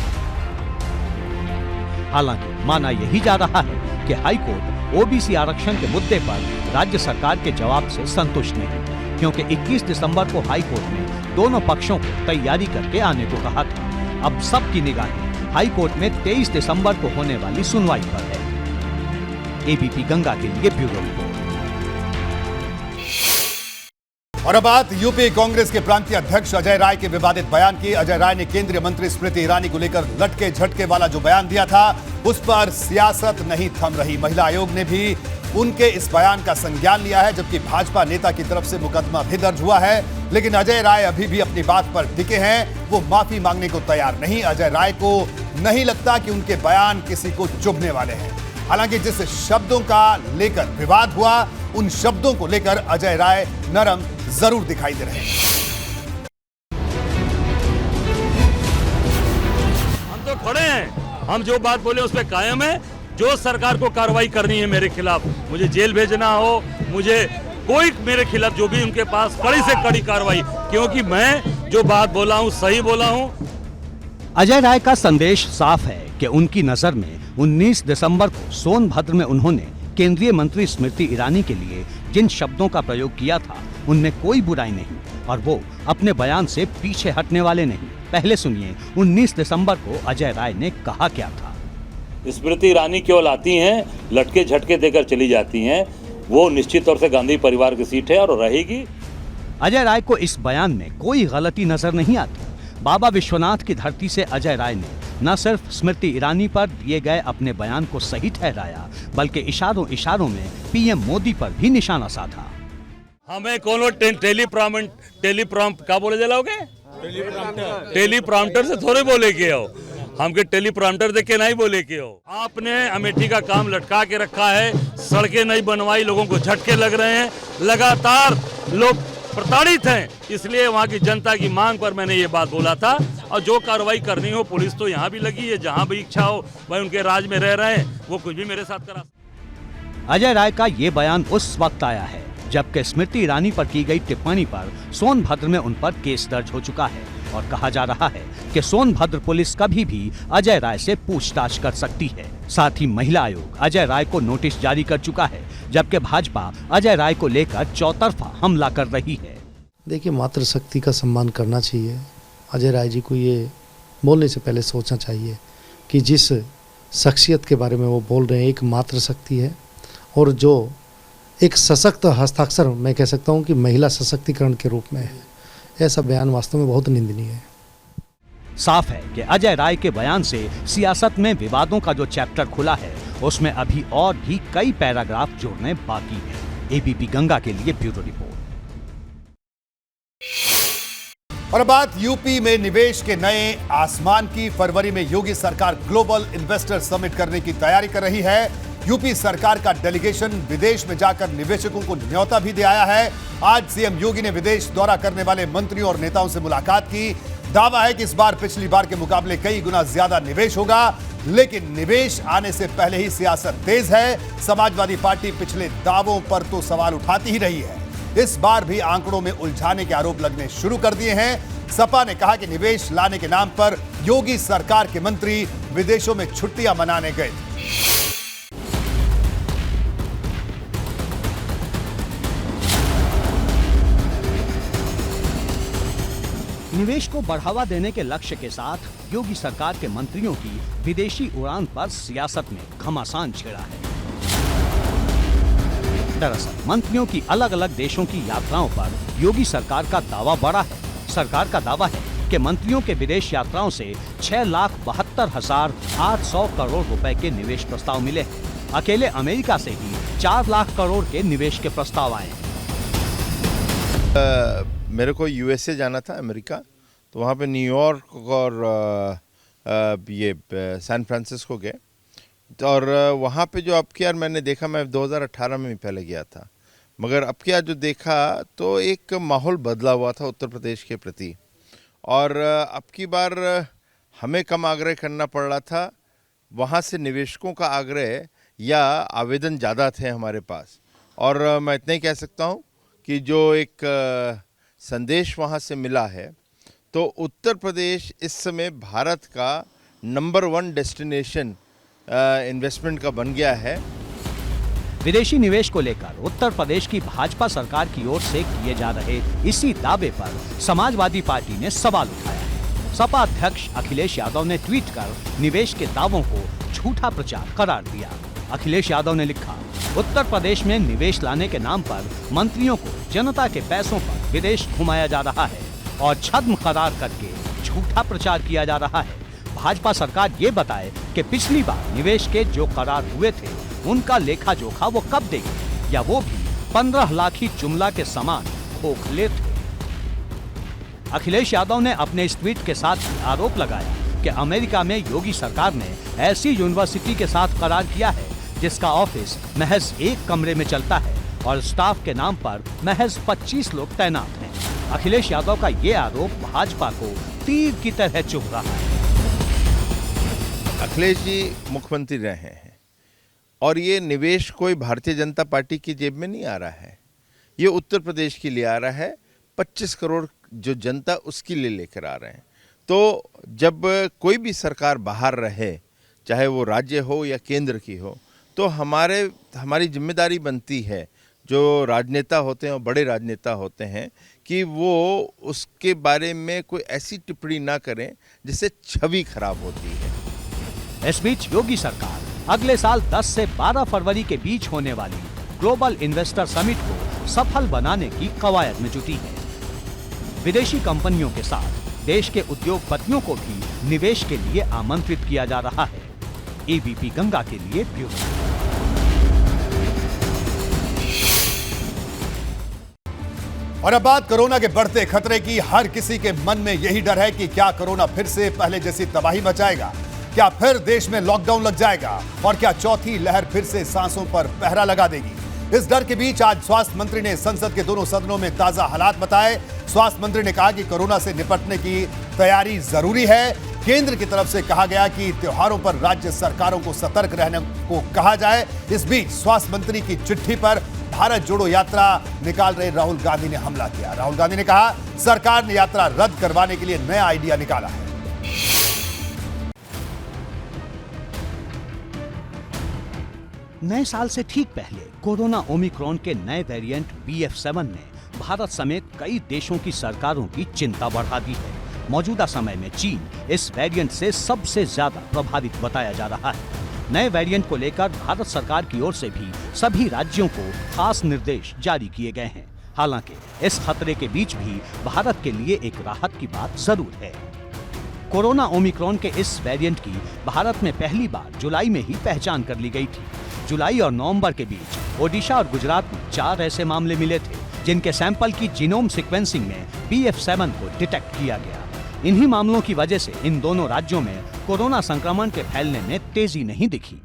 हालांकि माना यही जा रहा है कि हाई कोर्ट ओबीसी आरक्षण के मुद्दे पर राज्य सरकार के जवाब से संतुष्ट नहीं, क्योंकि 21 दिसंबर को हाई कोर्ट ने दोनों पक्षों को तैयारी करके आने को कहा था। अब सबकी निगाहें हाई कोर्ट में 23 दिसंबर को होने वाली सुनवाई पर है। एबीपी गंगा के लिए ब्यूरो रिपोर्ट। और अब बात यूपी कांग्रेस के प्रांतीय अध्यक्ष अजय राय के विवादित बयान की। अजय राय ने केंद्रीय मंत्री स्मृति ईरानी को लेकर लटके झटके वाला जो बयान दिया था, उस पर सियासत नहीं थम रही। महिला आयोग ने भी उनके इस बयान का संज्ञान लिया है, जबकि भाजपा नेता की तरफ से मुकदमा भी दर्ज हुआ है। लेकिन अजय राय अभी भी अपनी बात पर टिके हैं। वो माफी मांगने को तैयार नहीं। अजय राय को नहीं लगता कि उनके बयान किसी को चुभने वाले हैं। हालांकि जिस शब्दों का लेकर विवाद हुआ, उन शब्दों को लेकर अजय राय नरम जरूर दिखाई दे रहे हैं। हम तो खड़े हैं, हम जो बात बोले उस पर कायम है। जो सरकार को कार्रवाई करनी है मेरे खिलाफ, मुझे जेल भेजना हो, मुझे कोई मेरे खिलाफ जो भी उनके पास कड़ी से कड़ी कार्रवाई, क्योंकि मैं जो बात बोला हूं सही बोला हूं। अजय राय का संदेश साफ है कि उनकी नजर में 19 दिसंबर को सोनभद्र में उन्होंने केंद्रीय मंत्री स्मृति ईरानी के लिए जिन शब्दों का प्रयोग किया था, उनमें कोई बुराई नहीं और वो अपने बयान से पीछे हटने वाले नहीं। पहले सुनिए 19 दिसंबर को अजय राय ने कहा क्या था। स्मृति ईरानी केवल आती हैं, लटके झटके देकर चली जाती हैं। वो निश्चित तौर से गांधी परिवार की सीट है और रहेगी। अजय राय को इस बयान में कोई गलती नजर नहीं आती। बाबा विश्वनाथ की धरती से अजय राय ने न सिर्फ स्मृति ईरानी पर दिए गए अपने बयान को सही ठहराया, बल्कि इशारों इशारों में पीएम मोदी पर भी निशाना साधा। हमें कोनो टेलीप्रॉम्प्ट क्या बोले जाओगे, टेलीप्रॉम्प्टर से थोड़े बोले के हो, हमके टेलीप्रॉम्प्टर देख के नहीं बोले के हो। आपने अमेठी का काम लटका के रखा है, सड़कें नहीं बनवाई, लोगों को झटके लग रहे हैं, लगातार लोग प्रताड़ित हैं। इसलिए वहाँ की जनता की मांग पर मैंने ये बात बोला था। और जो कार्रवाई करनी हो, पुलिस तो यहाँ भी लगी है, जहाँ भी इच्छा हो वह उनके राज में रह रहे हैं, वो कुछ भी मेरे साथ करा। अजय राय का ये बयान उस वक्त आया है जबकि स्मृति ईरानी पर की गई टिप्पणी पर सोनभद्र में उन पर केस दर्ज हो चुका है और कहा जा रहा है कि सोनभद्र पुलिस कभी भी अजय राय से पूछताछ कर सकती है। साथ ही महिला आयोग अजय राय को नोटिस जारी कर चुका है, जबकि भाजपा अजय राय को लेकर चौतरफा हमला कर रही है। देखिए, मातृशक्ति का सम्मान करना चाहिए। अजय राय जी को ये बोलने से पहले सोचना चाहिए कि जिस शख्सियत के बारे में वो बोल रहे हैं एक मातृशक्ति है, और जो एक सशक्त हस्ताक्षर मैं कह सकता हूँ कि महिला सशक्तिकरण के रूप में है। ऐसा बयान वास्तव में बहुत निंदनीय है। साफ है कि अजय राय के बयान से सियासत में विवादों का जो चैप्टर खुला है उसमें अभी और भी कई पैराग्राफ जोड़ने बाकी है। एबीपी गंगा के लिए ब्यूरो रिपोर्ट। और बात यूपी में निवेश के नए आसमान की। फरवरी में योगी सरकार ग्लोबल इन्वेस्टर समिट करने की तैयारी कर रही है। यूपी सरकार का डेलीगेशन विदेश में जाकर निवेशकों को न्योता भी दे आया है। आज सीएम योगी ने विदेश दौरा करने वाले मंत्रियों और नेताओं से मुलाकात की। दावा है कि इस बार पिछली बार के मुकाबले कई गुना ज्यादा निवेश होगा, लेकिन निवेश आने से पहले ही सियासत तेज है। समाजवादी पार्टी पिछले दावों पर तो सवाल उठाती ही रही है। इस बार भी आंकड़ों में उलझाने के आरोप लगने शुरू कर दिए हैं। सपा ने कहा कि निवेश लाने के नाम पर योगी सरकार के मंत्री विदेशों में छुट्टियां मनाने गए। निवेश को बढ़ावा देने के लक्ष्य के साथ योगी सरकार के मंत्रियों की विदेशी उड़ान पर सियासत में घमासान छिड़ा है। दरअसल मंत्रियों की अलग अलग देशों की यात्राओं पर योगी सरकार का दावा बढ़ा है। सरकार का दावा है कि मंत्रियों के विदेश यात्राओं से 6,72,800 करोड़ रुपए के निवेश प्रस्ताव मिले हैं। अकेले अमेरिका से ही 4 लाख करोड़ के निवेश के प्रस्ताव आए हैं। मेरे को यूएसए जाना था, अमेरिका, तो वहाँ पे न्यूयॉर्क और ये सैन फ्रांसिस्को गए, और वहाँ पे जो अब की यार मैंने देखा, मैं 2018 में भी पहले गया था, मगर अब की यार जो देखा तो एक माहौल बदला हुआ था उत्तर प्रदेश के प्रति। और अब की बार हमें कम आग्रह करना पड़ रहा था, वहाँ से निवेशकों का आग्रह या आवेदन ज़्यादा थे हमारे पास। और मैं इतना ही कह सकता हूँ कि जो एक संदेश वहाँ से मिला है, तो उत्तर प्रदेश इस समय भारत का नंबर 1 डेस्टिनेशन इन्वेस्टमेंट का बन गया है। विदेशी निवेश को लेकर उत्तर प्रदेश की भाजपा सरकार की ओर से किए जा रहे इसी दावे पर समाजवादी पार्टी ने सवाल उठाया है। सपा अध्यक्ष अखिलेश यादव ने ट्वीट कर निवेश के दावों को झूठा प्रचार करार दिया। अखिलेश यादव ने लिखा, उत्तर प्रदेश में निवेश लाने के नाम पर मंत्रियों को जनता के पैसों पर विदेश घुमाया जा रहा है और छद्म करार करके झूठा प्रचार किया जा रहा है। भाजपा सरकार ये बताए कि पिछली बार निवेश के जो करार हुए थे उनका लेखा जोखा वो कब देगी, या वो भी 15 लाखी जुमला के समान खोखले थे। अखिलेश यादव ने अपने इस ट्वीट के साथ आरोप लगाया कि अमेरिका में योगी सरकार ने ऐसी यूनिवर्सिटी के साथ करार किया है जिसका ऑफिस महज एक कमरे में चलता है और स्टाफ के नाम पर महज 25 लोग तैनात हैं। अखिलेश यादव का ये आरोप भाजपा को तीर की तरह चुभ रहा है। अखिलेश जी मुख्यमंत्री रहे हैं और ये निवेश कोई भारतीय जनता पार्टी की जेब में नहीं आ रहा है, ये उत्तर प्रदेश के लिए आ रहा है। 25 करोड़ जो जनता उसके लिए लेकर आ रहे हैं। तो जब कोई भी सरकार बाहर रहे, चाहे वो राज्य हो या केंद्र की हो, तो हमारी जिम्मेदारी बनती है, जो राजनेता होते हैं और बड़े राजनेता होते हैं, कि वो उसके बारे में कोई ऐसी टिप्पणी ना करें जिससे छवि खराब होती है। इस बीच योगी सरकार अगले साल 10 से 12 फरवरी के बीच होने वाली ग्लोबल इन्वेस्टर समिट को सफल बनाने की कवायद में जुटी है। विदेशी कंपनियों के साथ देश के उद्योगपतियों को भी निवेश के लिए आमंत्रित किया जा रहा है। एबीपी गंगा के लिए ब्यूरो। और अब बात कोरोना के बढ़ते खतरे की। हर किसी के मन में यही डर है कि क्या कोरोना फिर से पहले जैसी तबाही मचाएगा, क्या फिर देश में लॉकडाउन लग जाएगा और क्या चौथी लहर फिर से सांसों पर पहरा लगा देगी। इस डर के बीच आज स्वास्थ्य मंत्री ने संसद के दोनों सदनों में ताजा हालात बताए। स्वास्थ्य मंत्री ने कहा कि कोरोना से निपटने की तैयारी जरूरी है। केंद्र की तरफ से कहा गया कि त्योहारों पर राज्य सरकारों को सतर्क रहने को कहा जाए। इस बीच स्वास्थ्य मंत्री की चिट्ठी पर भारत जोड़ो यात्रा निकाल रहे राहुल गांधी ने हमला किया। राहुल गांधी ने कहा सरकार ने यात्रा रद्द करवाने के लिए नया आइडिया निकाला है। नए साल से ठीक पहले कोरोना ओमिक्रॉन के नए वेरिएंट BF7 ने भारत समेत कई देशों की सरकारों की चिंता बढ़ा दी है। मौजूदा समय में चीन इस वेरिएंट से सबसे ज्यादा प्रभावित बताया जा रहा है। नए वेरिएंट को लेकर भारत सरकार की ओर से भी सभी राज्यों को खास निर्देश जारी किए गए हैं। हालांकि इस खतरे के बीच भी भारत के लिए एक राहत की बात जरूर है। कोरोना ओमिक्रॉन के इस वेरिएंट की भारत में पहली बार जुलाई में ही पहचान कर ली गई थी। जुलाई और नवंबर के बीच ओडिशा और गुजरात में 4 ऐसे मामले मिले थे जिनके सैंपल की जीनोम सीक्वेंसिंग में BF7 को डिटेक्ट किया गया। इन्हीं मामलों की वजह से इन दोनों राज्यों में कोरोना संक्रमण के फैलने में तेजी नहीं दिखी।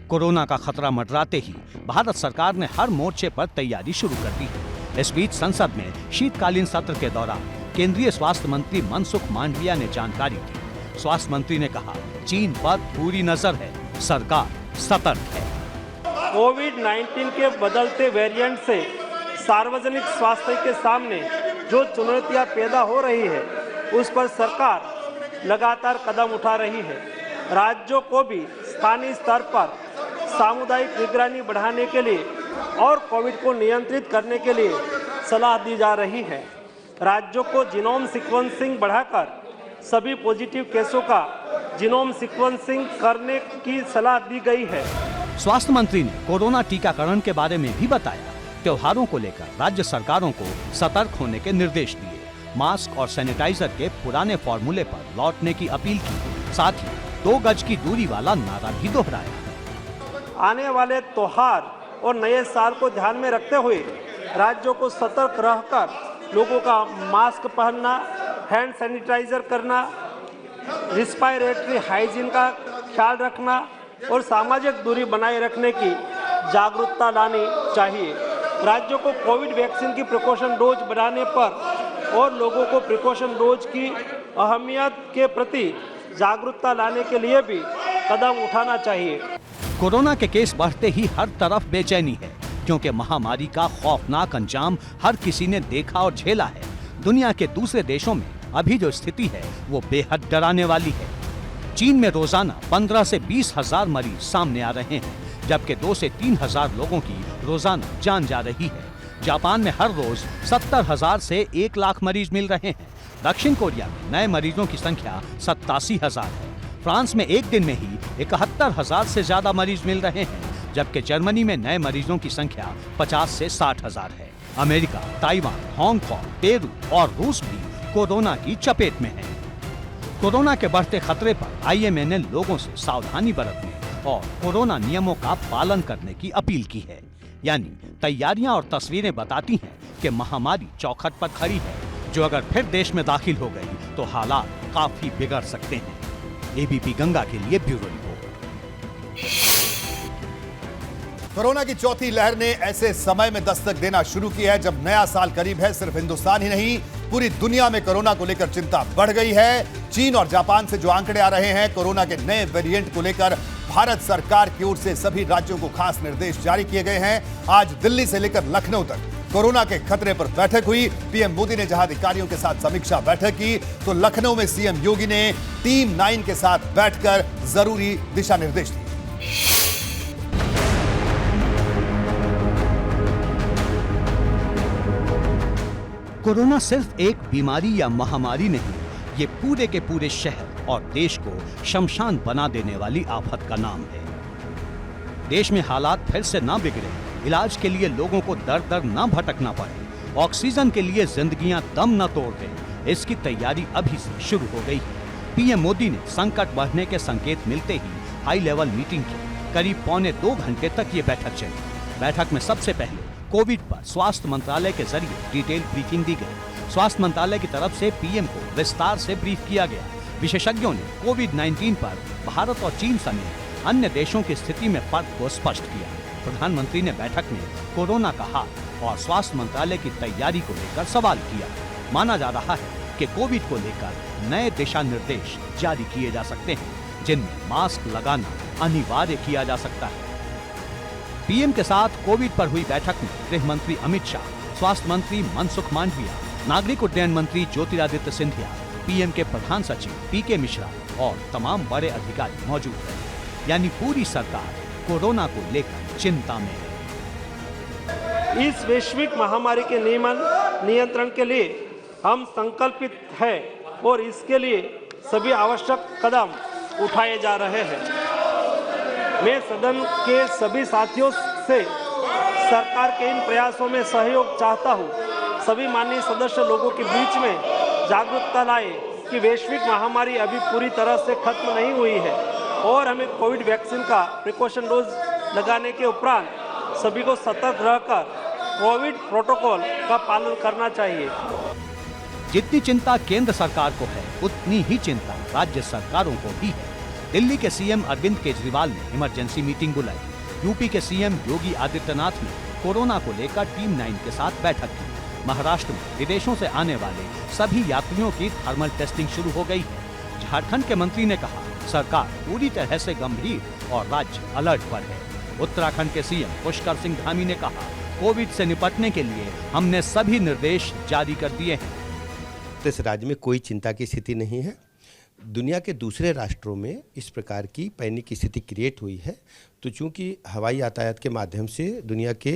कोरोना का खतरा मंडराते ही भारत सरकार ने हर मोर्चे पर तैयारी शुरू कर दी है। इस बीच संसद में शीतकालीन सत्र के दौरान केंद्रीय स्वास्थ्य मंत्री मनसुख मांडविया ने जानकारी दी। स्वास्थ्य मंत्री ने कहा, चीन पर पूरी नजर है, सरकार सतर्क है। कोविड-19 के बदलते वेरिएंट से सार्वजनिक स्वास्थ्य के सामने जो चुनौतियां पैदा हो रही है उस पर सरकार लगातार कदम उठा रही है। राज्यों को भी स्थानीय स्तर पर सामुदायिक निगरानी बढ़ाने के लिए और कोविड को नियंत्रित करने के लिए सलाह दी जा रही है। राज्यों को जीनोम सीक्वेंसिंग बढ़ाकर सभी पॉजिटिव केसों का जीनोम सीक्वेंसिंग करने की सलाह दी गई है। स्वास्थ्य मंत्री ने कोरोना टीकाकरण के बारे में भी बताया। त्योहारों को लेकर राज्य सरकारों को सतर्क होने के निर्देश दिए। मास्क और सैनिटाइजर के पुराने फॉर्मूले पर लौटने की अपील की। साथ ही 2 गज की दूरी वाला नारा भी दोहराया। आने वाले त्योहार और नए साल को ध्यान में रखते हुए राज्यों को सतर्क रहकर लोगों का मास्क पहनना, हैंड सैनिटाइजर करना, रिस्पायरेटरी हाइजीन का ख्याल रखना और सामाजिक दूरी बनाए रखने की जागरूकता लानी चाहिए। राज्यों को कोविड वैक्सीन की प्रिकॉशन डोज बढ़ाने पर और लोगों को प्रिकॉशन डोज की अहमियत के प्रति जागरूकता लाने के लिए भी कदम उठाना चाहिए। कोरोना के केस बढ़ते ही हर तरफ बेचैनी है, क्योंकि महामारी का खौफनाक अंजाम हर किसी ने देखा और झेला है। दुनिया के दूसरे देशों में अभी जो स्थिति है वो बेहद डराने वाली है। चीन में रोजाना 15 से 20 हजार मरीज सामने आ रहे हैं, जबकि 2 से 3 हजार लोगों की रोजाना जान जा रही है। जापान में हर रोज 70 हजार से 1 लाख मरीज मिल रहे हैं। दक्षिण कोरिया में नए मरीजों की संख्या 87 हजार है। फ्रांस में एक दिन में ही 71 हजार से ज्यादा मरीज मिल रहे हैं, जबकि जर्मनी में नए मरीजों की संख्या 50 से 60 हजार है। अमेरिका, ताइवान, हांगकांग, पेरू और रूस भी कोरोना की चपेट में है। कोरोना के बढ़ते खतरे पर IMA ने लोगों से सावधानी बरतने और कोरोना नियमों का पालन करने की अपील की है। यानी तैयारियां और तस्वीरें बताती हैं कि महामारी चौखट पर खड़ी है, जो अगर फिर देश में दाखिल हो गई तो हालात काफी बिगड़ सकते हैं। ABP गंगा के लिए ब्यूरो रिपोर्ट। कोरोना की चौथी लहर ने ऐसे समय में दस्तक देना शुरू की है जब नया साल करीब है। सिर्फ हिंदुस्तान ही नहीं, पूरी दुनिया में कोरोना को लेकर चिंता बढ़ गई है। चीन और जापान से जो आंकड़े आ रहे हैं कोरोना के नए वेरिएंट को लेकर, भारत सरकार की ओर से सभी राज्यों को खास निर्देश जारी किए गए हैं। आज दिल्ली से लेकर लखनऊ तक कोरोना के खतरे पर बैठक हुई। पीएम मोदी ने जहां अधिकारियों के साथ समीक्षा बैठक की, तो लखनऊ में सीएम योगी ने टीम 9 के साथ बैठकर जरूरी दिशा निर्देश दिए। कोरोना सिर्फ एक बीमारी या महामारी नहीं, ये पूरे के पूरे शहर और देश को शमशान बना देने वाली आफत का नाम है। देश में हालात फिर से ना बिगड़े, इलाज के लिए लोगों को दर दर ना भटकना पड़े, ऑक्सीजन के लिए जिंदगियां दम न तोड़ दें, इसकी तैयारी अभी से शुरू हो गई है। पीएम मोदी ने संकट बढ़ने के संकेत मिलते ही हाई लेवल मीटिंग की। करीब 1.25 घंटे तक ये बैठक चली। बैठक में सबसे पहले कोविड पर स्वास्थ्य मंत्रालय के जरिए डिटेल ब्रीफिंग दी गई। स्वास्थ्य मंत्रालय की तरफ से पीएम को विस्तार से ब्रीफ किया गया। विशेषज्ञों ने कोविड-19 पर भारत और चीन समेत अन्य देशों की स्थिति में फर्क को स्पष्ट किया। प्रधानमंत्री ने बैठक में कोरोना का हाल और स्वास्थ्य मंत्रालय की तैयारी को लेकर सवाल किया। माना जा रहा है कि कोविड को लेकर नए दिशा निर्देश जारी किए जा सकते हैं, जिनमें मास्क लगाना अनिवार्य किया जा सकता है। पीएम के साथ कोविड पर हुई बैठक में गृह मंत्री अमित शाह, स्वास्थ्य मंत्री मनसुख मांडविया, नागरिक उड्डयन मंत्री ज्योतिरादित्य सिंधिया, पीएम के प्रधान सचिव पीके मिश्रा और तमाम बड़े अधिकारी मौजूद रहे। यानी पूरी सरकार कोरोना को लेकर चिंता में है। इस वैश्विक महामारी के नियंत्रण के लिए हम संकल्पित हैं और इसके लिए सभी आवश्यक कदम उठाए जा रहे हैं। मैं सदन के सभी साथियों से सरकार के इन प्रयासों में सहयोग चाहता हूं। सभी माननीय सदस्य लोगों के बीच में जागरूकता लाए कि वैश्विक महामारी अभी पूरी तरह से खत्म नहीं हुई है और हमें कोविड वैक्सीन का प्रिकॉशन डोज लगाने के उपरांत सभी को सतर्क रहकर कोविड प्रोटोकॉल का पालन करना चाहिए। जितनी चिंता केंद्र सरकार को है, उतनी ही चिंता राज्य सरकारों को भी है। दिल्ली के सीएम अरविंद केजरीवाल ने इमरजेंसी मीटिंग बुलाई। यूपी के सीएम योगी आदित्यनाथ ने कोरोना को लेकर टीम 9 के साथ बैठक की। महाराष्ट्र में विदेशों से आने वाले सभी यात्रियों की थर्मल टेस्टिंग शुरू हो गई है। झारखंड के मंत्री ने कहा, सरकार पूरी तरह से गंभीर और राज्य अलर्ट पर है। उत्तराखंड के सीएम पुष्कर सिंह धामी ने कहा, कोविड से निपटने के लिए हमने सभी निर्देश जारी कर दिए हैं। इस राज्य में कोई चिंता की स्थिति नहीं है। दुनिया के दूसरे राष्ट्रों में इस प्रकार की पैनिक की स्थिति क्रिएट हुई है, तो चूंकि हवाई यातायात के माध्यम से दुनिया के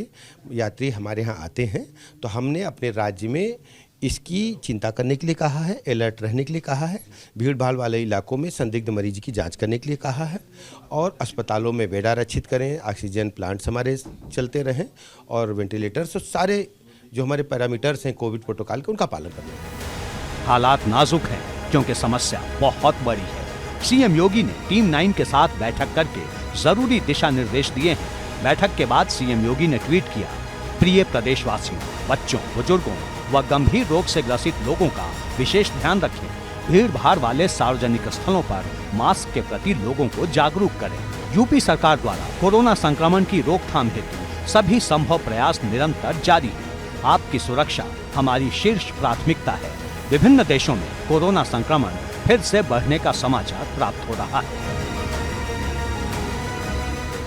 यात्री हमारे यहाँ आते हैं, तो हमने अपने राज्य में इसकी चिंता करने के लिए कहा है, अलर्ट रहने के लिए कहा है, भीड़ भाड़ वाले इलाकों में संदिग्ध मरीज की जांच करने के लिए कहा है और अस्पतालों में बेड आरक्षित करें, ऑक्सीजन प्लांट्स हमारे चलते रहें और वेंटिलेटर्स, सारे जो हमारे पैरामीटर्स हैं कोविड प्रोटोकॉल के, उनका पालन करें। हालात नाजुक हैं क्योंकि समस्या बहुत बड़ी है। सीएम योगी ने टीम 9 के साथ बैठक करके जरूरी दिशा निर्देश दिए हैं। बैठक के बाद सीएम योगी ने ट्वीट किया, प्रिय प्रदेशवासियों, बच्चों, बुजुर्गों व गंभीर रोग से ग्रसित लोगों का विशेष ध्यान रखें। भीड़ भाड़ वाले सार्वजनिक स्थलों पर मास्क के प्रति लोगों को जागरूक करें। यूपी सरकार द्वारा कोरोना संक्रमण की रोकथाम हेतु सभी संभव प्रयास निरंतर जारी है। आपकी सुरक्षा हमारी शीर्ष प्राथमिकता है। विभिन्न देशों में कोरोना संक्रमण फिर से बढ़ने का समाचार प्राप्त हो रहा है।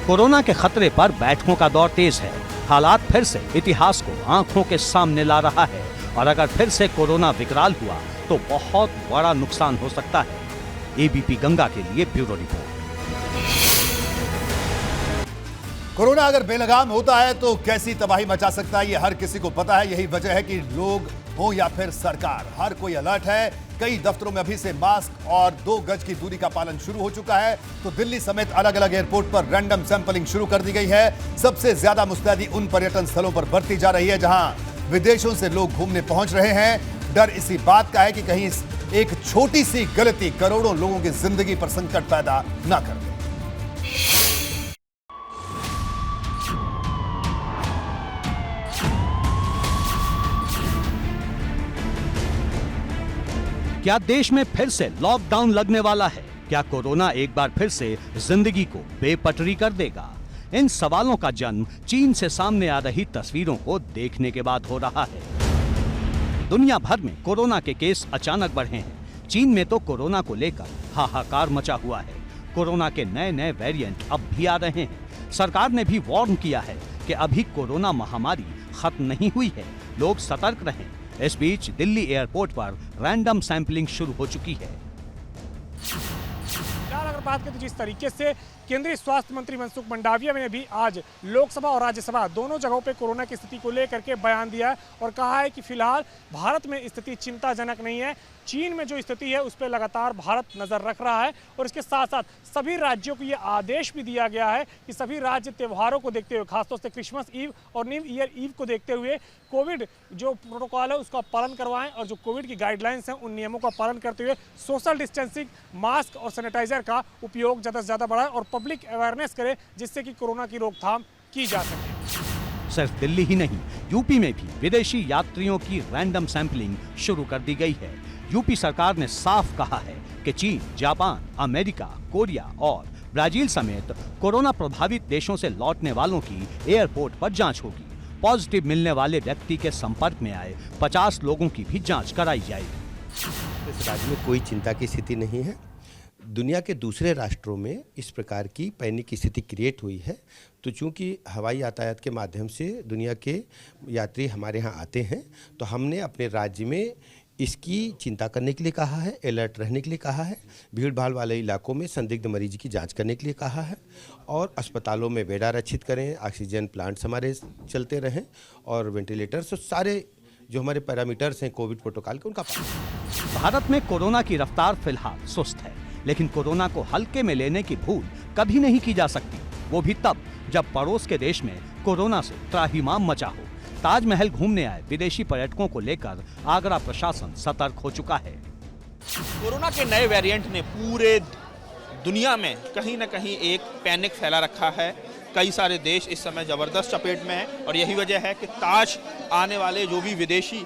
कोरोना के खतरे पर बैठकों का दौर तेज है। हालात फिर से इतिहास को आंखों के सामने ला रहा है और अगर फिर से कोरोना विकराल हुआ तो बहुत बड़ा नुकसान हो सकता है। एबीपी गंगा के लिए ब्यूरो रिपोर्ट। कोरोना अगर बेलगाम होता है तो कैसी तबाही मचा सकता है, ये हर किसी को पता है। यही वजह है कि लोग हो या फिर सरकार, हर कोई अलर्ट है। कई दफ्तरों में अभी से मास्क और 2 गज की दूरी का पालन शुरू हो चुका है। तो दिल्ली समेत अलग अलग एयरपोर्ट पर रैंडम सैंपलिंग शुरू कर दी गई है। सबसे ज्यादा मुस्तैदी उन पर्यटन स्थलों पर बरती जा रही है जहां विदेशों से लोग घूमने पहुंच रहे हैं। डर इसी बात का है कि कहीं एक छोटी सी गलती करोड़ों लोगों की जिंदगी पर संकट पैदा ना कर दे। क्या देश में फिर से लॉकडाउन लगने वाला है? क्या कोरोना एक बार फिर से जिंदगी को बेपटरी कर देगा? इन सवालों का जन्म चीन से सामने आ रही तस्वीरों को देखने के बाद हो रहा है। दुनिया भर में कोरोना के केस अचानक बढ़े हैं। चीन में तो कोरोना को लेकर हाहाकार मचा हुआ है। कोरोना के नए नए वेरिएंट अब भी आ रहे हैं। सरकार ने भी वार्न किया है कि अभी कोरोना महामारी खत्म नहीं हुई है, लोग सतर्क रहें। इस बीच दिल्ली एयरपोर्ट पर रैंडम सैंपलिंग शुरू हो चुकी है। अगर बात करें तो जिस तरीके से केंद्रीय स्वास्थ्य मंत्री मनसुख मंडाविया ने भी आज लोकसभा और राज्यसभा दोनों जगहों पे कोरोना की स्थिति को लेकर के बयान दिया है और कहा है कि फिलहाल भारत में स्थिति चिंताजनक नहीं है। चीन में जो स्थिति है उस पर लगातार भारत नजर रख रहा है और इसके साथ साथ सभी राज्यों को ये आदेश भी दिया गया है कि सभी राज्य त्योहारों को देखते हुए, खासतौर से क्रिसमस ईव और न्यू ईयर ईव को देखते हुए कोविड जो प्रोटोकॉल है उसका पालन करवाएं और जो कोविड की गाइडलाइंस हैं उन नियमों का पालन करते हुए सोशल डिस्टेंसिंग, मास्क और सैनिटाइजर का उपयोग ज़्यादा से ज़्यादा बढ़ाएं और पब्लिक अवेयरनेस करें जिससे कि कोरोना की रोकथाम की जा सके। सिर्फ दिल्ली ही नहीं, यूपी में भी विदेशी यात्रियों की रैंडम सैंपलिंग शुरू कर दी गई है। यूपी सरकार ने साफ कहा है कि चीन, जापान, अमेरिका, कोरिया और ब्राजील समेत कोरोना प्रभावित देशों से लौटने वालों की एयरपोर्ट पर जांच होगी। पॉजिटिव मिलने वाले व्यक्ति के संपर्क में आए 50 लोगों की भी जांच कराई जाएगी। इस राज्य में कोई चिंता की स्थिति नहीं है। दुनिया के दूसरे राष्ट्रों में इस प्रकार की पैनिक की स्थिति क्रिएट हुई है, तो चूंकि हवाई यातायात के माध्यम से दुनिया के यात्री हमारे यहाँ आते हैं, तो हमने अपने राज्य में इसकी चिंता करने के लिए कहा है, अलर्ट रहने के लिए कहा है, भीड़ भाड़ वाले इलाकों में संदिग्ध मरीज की जांच करने के लिए कहा है और अस्पतालों में बेड आरक्षित करें, ऑक्सीजन प्लांट्स हमारे चलते रहें और वेंटिलेटर्स, तो सारे जो हमारे पैरामीटर्स हैं कोविड प्रोटोकॉल के, उनका पालन। भारत में कोरोना की रफ्तार फिलहाल सुस्त है, लेकिन कोरोना को हल्के में लेने की भूल कभी नहीं की जा सकती, वो भी तब जब पड़ोस के देश में कोरोना से त्राहिमाम मचा हो। ताजमहल घूमने आए विदेशी पर्यटकों को लेकर आगरा प्रशासन सतर्क हो चुका है। कोरोना के नए वेरिएंट ने पूरे दुनिया में कहीं न कहीं एक पैनिक फैला रखा है। कई सारे देश इस समय ज़बरदस्त चपेट में हैं और यही वजह है कि ताज आने वाले जो भी विदेशी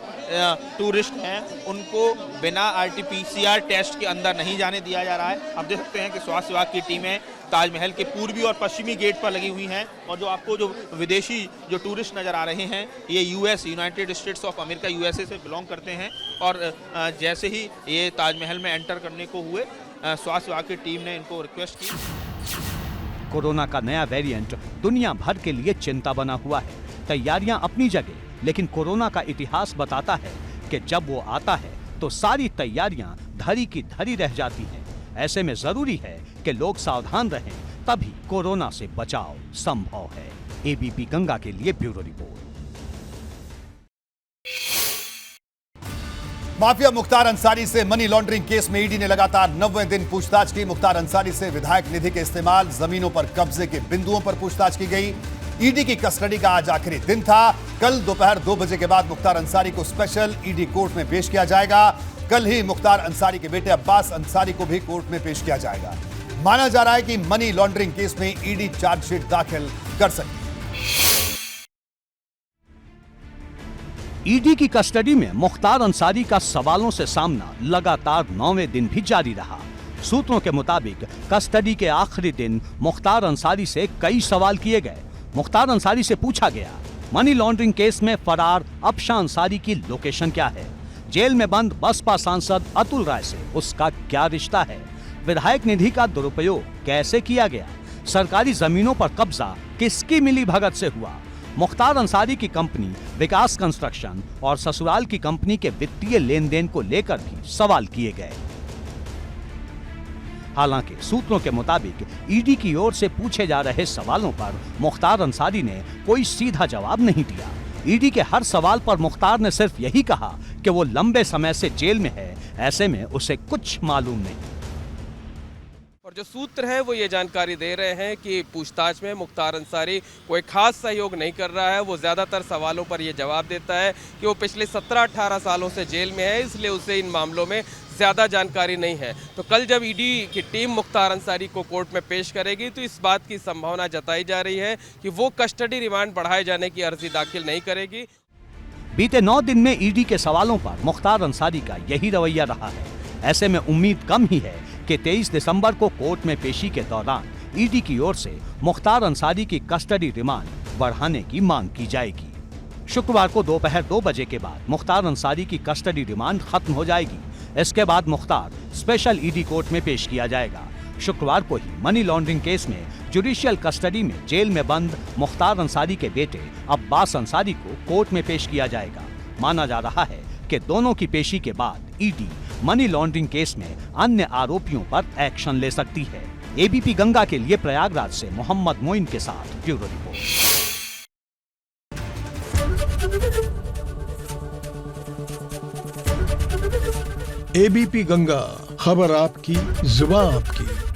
टूरिस्ट हैं उनको बिना RT-PCR टेस्ट के अंदर नहीं जाने दिया जा रहा है। आप देख सकते हैं कि स्वास्थ्य विभाग की टीमें ताजमहल के पूर्वी और पश्चिमी गेट पर लगी हुई हैं और जो आपको जो विदेशी जो टूरिस्ट नज़र आ रहे हैं ये United states of America USA से बिलोंग करते हैं और जैसे ही ये ताजमहल में एंटर करने को हुए स्वास्थ्य विभाग की टीम ने इनको रिक्वेस्ट की। कोरोना का नया वेरिएंट दुनिया भर के लिए चिंता बना हुआ है। तैयारियां अपनी जगह, लेकिन कोरोना का इतिहास बताता है कि जब वो आता है तो सारी तैयारियां धरी की धरी रह जाती हैं। ऐसे में जरूरी है कि लोग सावधान रहें, तभी कोरोना से बचाव संभव है। ABP गंगा के लिए bureau report. Mafia Mukhtar Ansari से मनी लॉन्ड्रिंग केस में ईडी ने लगातार 90वें दिन पूछताछ की। मुख्तार अंसारी से विधायक निधि के इस्तेमाल, जमीनों पर कब्जे के बिंदुओं पर पूछताछ की गई। ईडी की कस्टडी का आज आखिरी दिन था। कल दोपहर 2 बजे के बाद मुख्तार अंसारी को स्पेशल ईडी कोर्ट में पेश किया जाएगा। कल ही मुख्तार अंसारी के बेटे अब्बास अंसारी को भी कोर्ट में पेश किया जाएगा। माना जा रहा है कि मनी लॉन्ड्रिंग केस में ईडी चार्जशीट दाखिल कर सकती है। ईडी की कस्टडी में मुख्तार अंसारी का सवालों से सामना लगातार 9वें दिन भी जारी रहा। सूत्रों के मुताबिक कस्टडी के आखिरी दिन मुख्तार अंसारी से कई सवाल किए गए। मुख्तार अंसारी से पूछा गया, मनी लॉन्ड्रिंग केस में फरार अफशां अंसारी की लोकेशन क्या है? जेल में बंद बसपा सांसद अतुल राय से उसका क्या रिश्ता है? विधायक निधि का दुरुपयोग कैसे किया गया? सरकारी जमीनों पर कब्जा किसकी मिली भगत से हुआ? मुख्तार अंसारी की कंपनी विकास कंस्ट्रक्शन और ससुराल की कंपनी के वित्तीय लेन देन को लेकर भी सवाल किए गए। हालांकि सूत्रों के मुताबिक ईडी की ओर से पूछे जा रहे सवालों पर मुख्तार अंसारी ने कोई सीधा जवाब नहीं दिया। ईडी के हर सवाल पर मुख्तार ने सिर्फ यही कहा कि वो लंबे समय से जेल में है, ऐसे में उसे कुछ मालूम नहीं। और जो सूत्र हैं वो ये जानकारी दे रहे हैं कि पूछताछ में मुख्तार अंसारी कोई खास सहयोग नहीं कर रहा है। वो ज़्यादातर सवालों पर ये जवाब देता है कि वो पिछले 17-18 सालों से जेल में है, इसलिए उसे इन मामलों में ज़्यादा जानकारी नहीं है। तो कल जब ईडी की टीम मुख्तार अंसारी को कोर्ट में पेश करेगी तो इस बात की संभावना जताई जा रही है कि वो कस्टडी रिमांड बढ़ाए जाने की अर्जी दाखिल नहीं करेगी। बीते 9 दिन में ईडी के सवालों पर मुख्तार अंसारी का यही रवैया रहा है। ऐसे में उम्मीद कम ही है कि 23 दिसंबर को कोर्ट में पेशी के दौरान ईडी की ओर से मुख्तार अंसारी की कस्टडी रिमांड बढ़ाने की मांग की जाएगी। शुक्रवार को दोपहर 2 बजे के बाद मुख्तार अंसारी की कस्टडी रिमांड खत्म हो जाएगी। इसके बाद मुख्तार स्पेशल ईडी कोर्ट में पेश किया जाएगा। शुक्रवार को ही मनी लॉन्ड्रिंग केस में जुडिशियल कस्टडी में जेल में बंद मुख्तार अंसारी के बेटे अब्बास अंसारी को कोर्ट में पेश किया जाएगा। माना जा रहा है कि दोनों की पेशी के बाद ईडी मनी लॉन्ड्रिंग केस में अन्य आरोपियों पर एक्शन ले सकती है। एबीपी गंगा के लिए प्रयागराज से मोहम्मद मोइन के साथ ब्यूरो रिपोर्ट। एबीपी गंगा, खबर आपकी, जुबान आपकी।